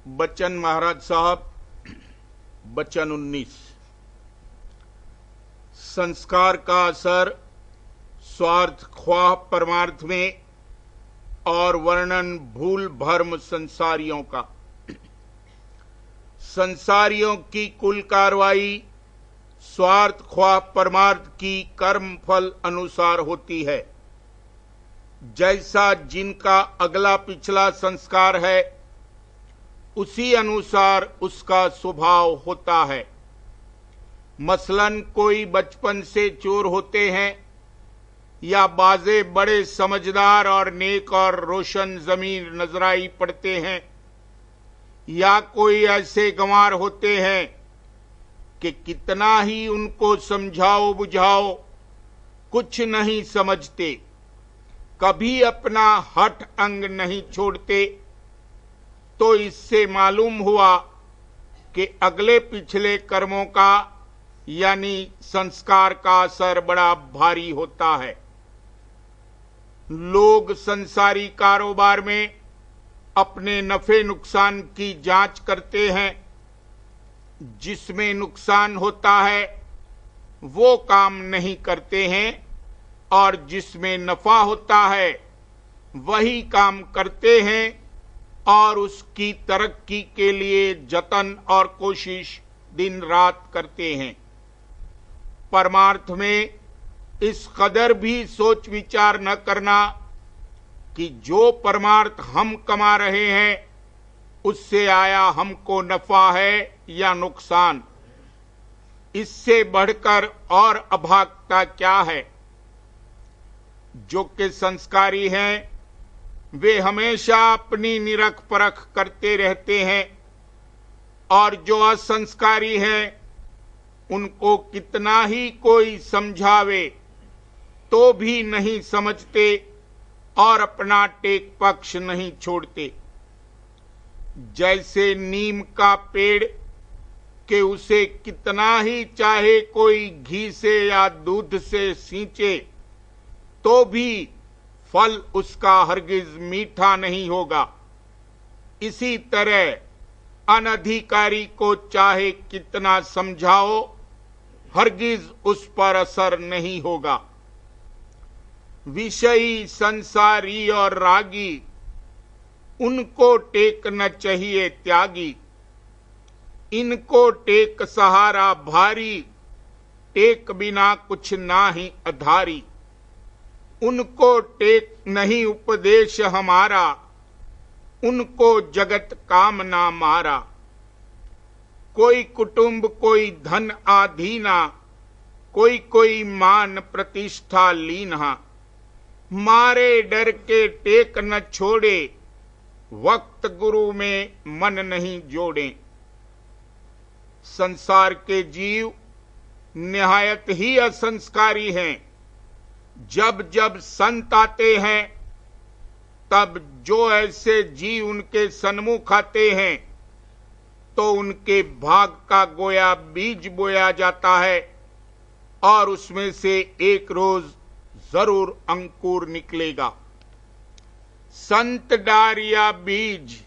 बच्चन महाराज साहब। बच्चन 19। संस्कार का असर स्वार्थ ख्वाह परमार्थ में और वर्णन भूल भर्म संसारियों का। संसारियों की कुल कार्रवाई स्वार्थ ख्वाह परमार्थ की कर्म फल अनुसार होती है। जैसा जिनका अगला पिछला संस्कार है उसी अनुसार उसका स्वभाव होता है। मसलन कोई बचपन से चोर होते हैं या बाजे बड़े समझदार और नेक और रोशन जमीन नजराई पड़ते हैं, या कोई ऐसे गंवार होते हैं कि कितना ही उनको समझाओ बुझाओ कुछ नहीं समझते, कभी अपना हठ अंग नहीं छोड़ते। तो इससे मालूम हुआ कि अगले पिछले कर्मों का यानी संस्कार का असर बड़ा भारी होता है। लोग संसारी कारोबार में अपने नफे नुकसान की जांच करते हैं। जिसमें नुकसान होता है वो काम नहीं करते हैं और जिसमें नफा होता है वही काम करते हैं और उसकी तरक्की के लिए जतन और कोशिश दिन रात करते हैं। परमार्थ में इस कदर भी सोच विचार न करना कि जो परमार्थ हम कमा रहे हैं उससे आया हमको नफा है या नुकसान। इससे बढ़कर और अभागता क्या है। जो कि संस्कारी हैं वे हमेशा अपनी निरख परख करते रहते हैं और जो असंस्कारी हैं उनको कितना ही कोई समझावे तो भी नहीं समझते और अपना टेक पक्ष नहीं छोड़ते। जैसे नीम का पेड़ कि उसे कितना ही चाहे कोई घी से या दूध से सींचे तो भी फल उसका हरगिज मीठा नहीं होगा। इसी तरह अनधिकारी को चाहे कितना समझाओ हरगिज उस पर असर नहीं होगा। विषयी संसारी और रागी उनको टेक न चाहिए त्यागी। इनको टेक सहारा भारी, टेक बिना कुछ ना ही अधारी। उनको टेक नहीं उपदेश हमारा, उनको जगत कामना मारा। कोई कुटुंब कोई धन आधीना, कोई कोई मान प्रतिष्ठा लीना। मारे डर के टेक न छोड़े, वक्त गुरु में मन नहीं जोड़े। संसार के जीव निहायत ही असंस्कारी हैं। जब जब संत आते हैं तब जो ऐसे जीव उनके सन्मुख आते हैं तो उनके भाग का गोया बीज बोया जाता है और उसमें से एक रोज जरूर अंकुर निकलेगा। संत डारिया बीज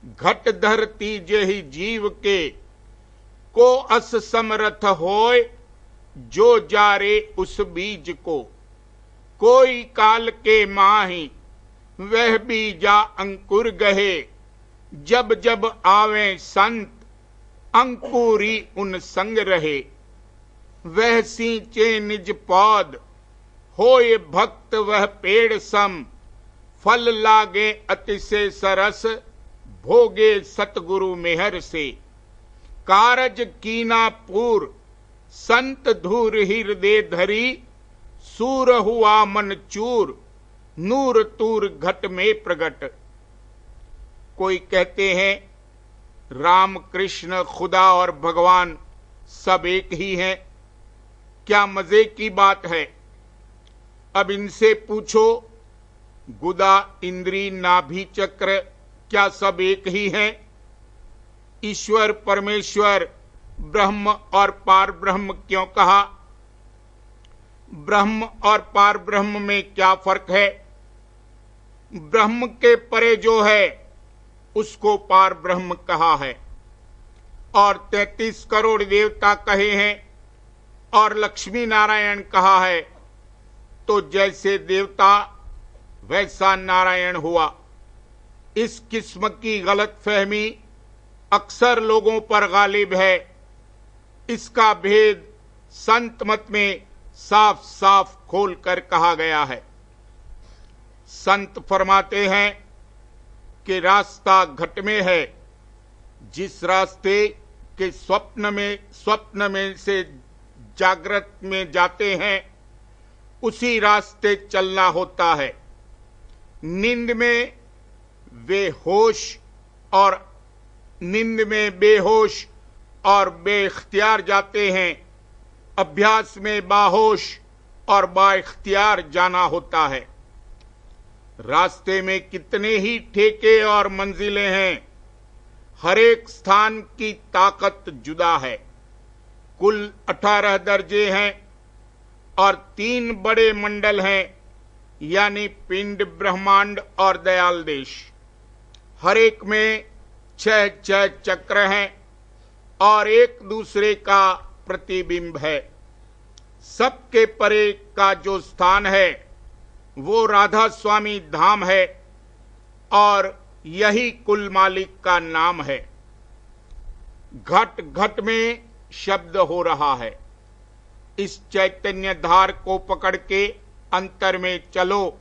घट धरती जेहि जीव के, को अस समरथ होय जो जारे उस बीज को। कोई काल के माही वह बीजा अंकुर गहे, जब जब आवे संत अंकुरी उन संग रहे। वह सींचे निज पौध होए भक्त वह पेड़ सम, फल लागे अतिशय सरस भोगे सतगुरु मेहर से। कारज कीना पूर संत धूर हृदय धरी, सूर हुआ मन चूर नूर तूर घट में प्रगट। कोई कहते हैं राम कृष्ण खुदा और भगवान सब एक ही हैं। क्या मजे की बात है। अब इनसे पूछो गुदा इंद्री नाभि चक्र क्या सब एक ही हैं। ईश्वर परमेश्वर ब्रह्म और पार ब्रह्म क्यों कहा। ब्रह्म और पार ब्रह्म में क्या फर्क है। ब्रह्म के परे जो है उसको पार ब्रह्म कहा है, और 33 करोड़ देवता कहे हैं और लक्ष्मी नारायण कहा है। तो जैसे देवता वैसा नारायण हुआ। इस किस्म की गलतफहमी अक्सर लोगों पर गालिब है। इसका भेद संत मत में साफ साफ खोल कर कहा गया है। संत फरमाते हैं कि रास्ता घट में है। जिस रास्ते के स्वप्न में से जागृत में जाते हैं उसी रास्ते चलना होता है। नींद में बेहोश और बेख्तियार जाते हैं। अभ्यास में बाहोश और बाइख्तियार जाना होता है। रास्ते में कितने ही ठेके और मंजिलें हैं, हर एक स्थान की ताकत जुदा है। कुल 18 दर्जे हैं और 3 बड़े मंडल हैं, यानी पिंड, ब्रह्मांड और दयाल देश। हर एक में 6 चक्र हैं और एक दूसरे का प्रतिबिंब है। सबके परे का जो स्थान है वो राधा स्वामी धाम है और यही कुल मालिक का नाम है। घट घट में शब्द हो रहा है। इस चैतन्य धार को पकड़ के अंतर में चलो,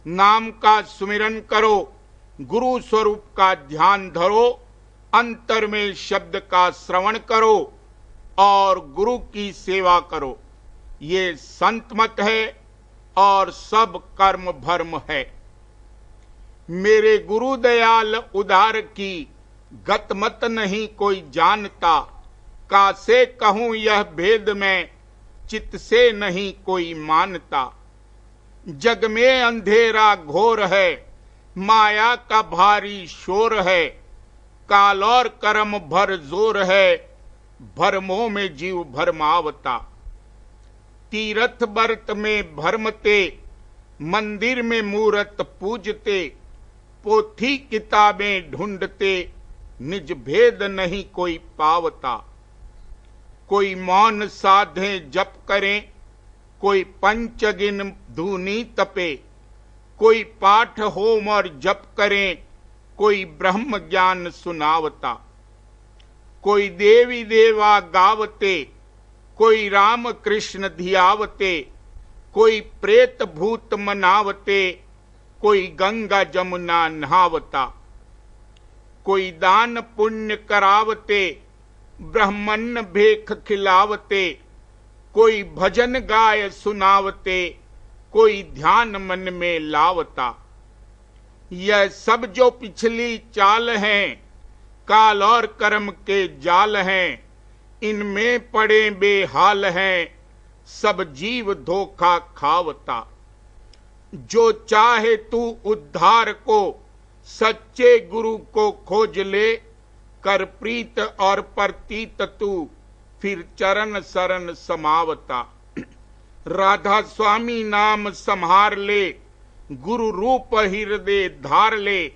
नाम का सुमिरन करो, गुरु स्वरूप का ध्यान धरो, अंतर में शब्द का श्रवण करो और गुरु की सेवा करो। ये संत मत है और सब कर्म भर्म है। मेरे गुरु दयाल उदार की गत मत नहीं कोई जानता, कासे कहूं यह भेद में चित्त से नहीं कोई मानता। जग में अंधेरा घोर है, माया का भारी शोर है, काल और कर्म भर जोर है, भरमों में जीव भरमावता। तीर्थ बरत में भरमते, मंदिर में मूरत पूजते, पोथी किताबें ढूंढते, निज भेद नहीं कोई पावता। कोई मौन साधे जप करें, कोई पंचगिन धूनी तपे, कोई पाठ होम और जप करें, कोई ब्रह्म ज्ञान सुनावता। कोई देवी देवा गावते, कोई राम कृष्ण धियावते, कोई प्रेत भूत मनावते, कोई गंगा जमुना नहावता। कोई दान पुण्य करावते, ब्राह्मण भेख खिलावते, कोई भजन गाय सुनावते, कोई ध्यान मन में लावता। यह सब जो पिछली चाल हैं, काल और कर्म के जाल हैं, इनमें पड़े बेहाल हैं, सब जीव धोखा खावता। जो चाहे तू उद्धार को, सच्चे गुरु को खोज ले, कर प्रीत और प्रतीत तू, फिर चरण शरण समावता। राधा स्वामी नाम संहार ले, गुरु रूप हृदय धार ले,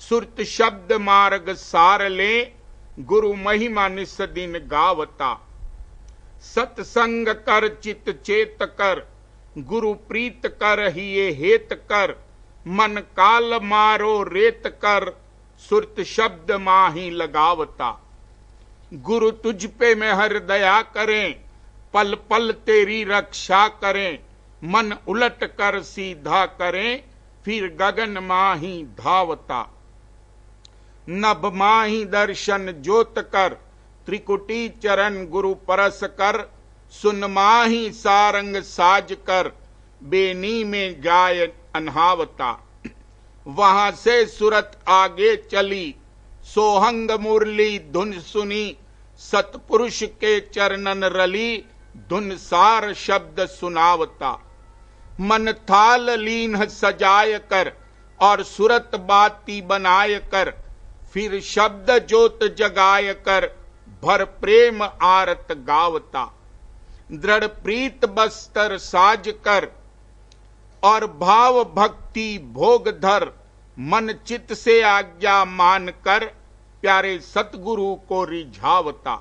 सुरत शब्द मार्ग सार ले, गुरु महिमा निस दिन गावता। सत्संग कर चित चेत कर, गुरु प्रीत कर ही ये हेत कर, मन काल मारो रेत कर, सुरत शब्द माही लगावता। गुरु तुझ पे मेहर दया करें, पल पल तेरी रक्षा करें, मन उलट कर सीधा करें, फिर गगन माही धावता। नभ माही दर्शन ज्योत कर, त्रिकुटी चरण गुरु परस कर, सुन माही सारंग साज कर, बेनी में गाय अनहावता। वहां से सुरत आगे चली, सोहंग मुरली धुन सुनी, सतपुरुष के चरणन रली, धुन सार शब्द सुनावता। मन थाल लीन सजाय कर और सुरत बाती बनाय कर, फिर शब्द ज्योत जगाय कर, भर प्रेम आरत गावता। दृढ़ प्रीत बस्तर साज कर और भाव भक्ति भोग धर, मन चित्त से आज्ञा मानकर प्यारे सतगुरु को रिझावता।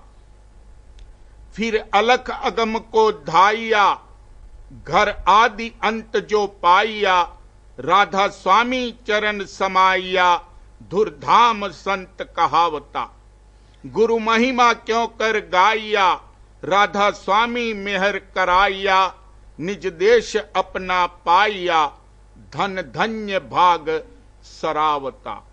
फिर अलख अगम को धाइया, घर आदि अंत जो पाइया, राधा स्वामी चरण समाइया, धुरधाम संत कहावता। गुरु महिमा क्यों कर गाइया, राधा स्वामी मेहर कराइया, निज देश अपना पाइया, धन धन्य भाग सरावता।